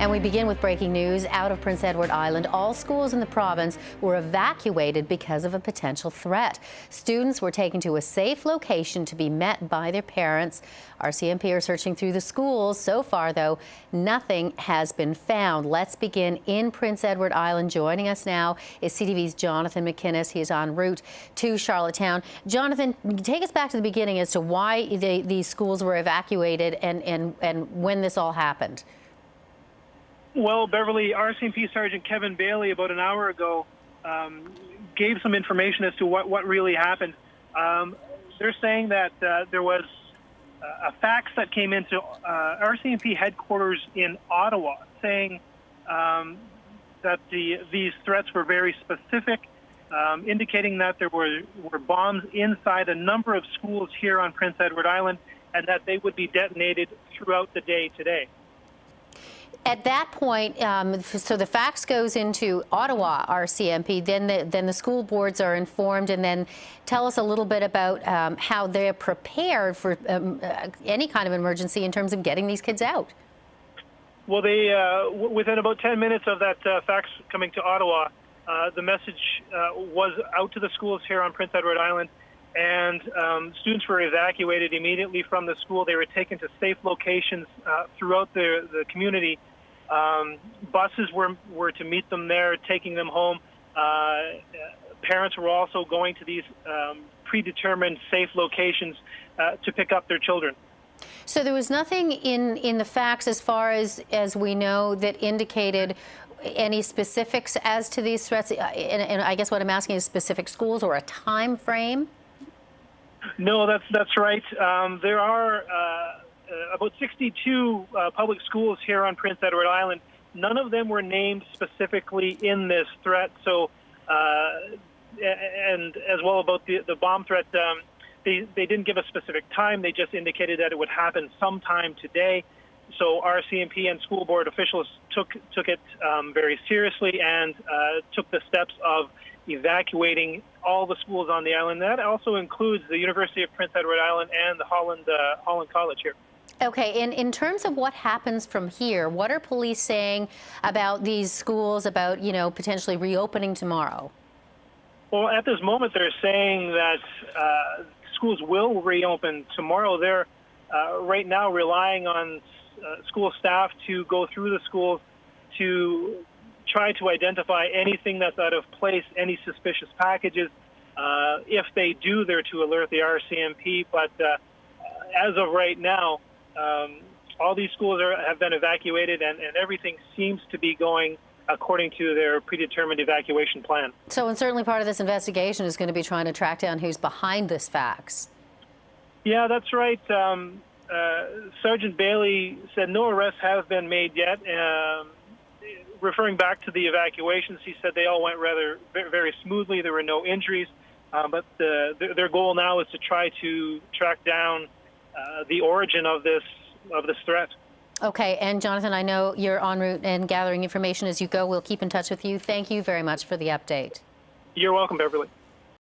And we begin with breaking news out of Prince Edward Island. All schools in the province were evacuated because of a potential threat. Students were taken to a safe location to be met by their parents. RCMP are searching through the schools. So far, though, nothing has been found. Let's begin in Prince Edward Island. Joining us now is CTV's Jonathan Macinnis. He is en route to Charlottetown. Jonathan, take us back to the beginning as to why these schools were evacuated and when this all happened. Well, Beverly, RCMP Sergeant Kevin Bailey, about an hour ago, gave some information as to what really happened. They're saying that there was a fax that came into RCMP headquarters in Ottawa saying that these threats were very specific, indicating that there were bombs inside a number of schools here on Prince Edward Island and that they would be detonated throughout the day today. At that point, so the fax goes into Ottawa RCMP, then the school boards are informed, and then tell us a little bit about how they're prepared for any kind of emergency in terms of getting these kids out. Well, they within about 10 minutes of that fax coming to Ottawa, the message was out to the schools here on Prince Edward Island, and students were evacuated immediately from the school. They were taken to safe locations throughout the community. Buses were to meet them there, taking them home. Parents were also going to these predetermined safe locations to pick up their children. So there was nothing in the facts, as far as we know, that indicated any specifics as to these threats? And I guess what I'm asking is specific schools or a time frame? No, that's right. There are about 62 public schools here on Prince Edward Island. None of them were named specifically in this threat. So, and as well about the bomb threat, they didn't give a specific time. They just indicated that it would happen sometime today. So RCMP and school board officials took it very seriously and took the steps of evacuating all the schools on the island. That also includes the University of Prince Edward Island and the Holland College here. Okay, and in terms of what happens from here, what are police saying about these schools, about, potentially reopening tomorrow? Well, at this moment, they're saying that schools will reopen tomorrow. They're right now relying on school staff to go through the schools to try to identify anything that's out of place, any suspicious packages. If they do, they're to alert the RCMP. But as of right now, all these schools have been evacuated, and everything seems to be going according to their predetermined evacuation plan. So, and certainly part of this investigation is going to be trying to track down who's behind this fax. Yeah, that's right. Sergeant Bailey said no arrests have been made yet. Referring back to the evacuations, he said they all went very smoothly. There were no injuries, but their goal now is to try to track down the origin of this threat. Okay, and Jonathan, I know you're en route and gathering information as you go. We'll keep in touch with you. Thank you very much for the update. You're welcome, Beverly.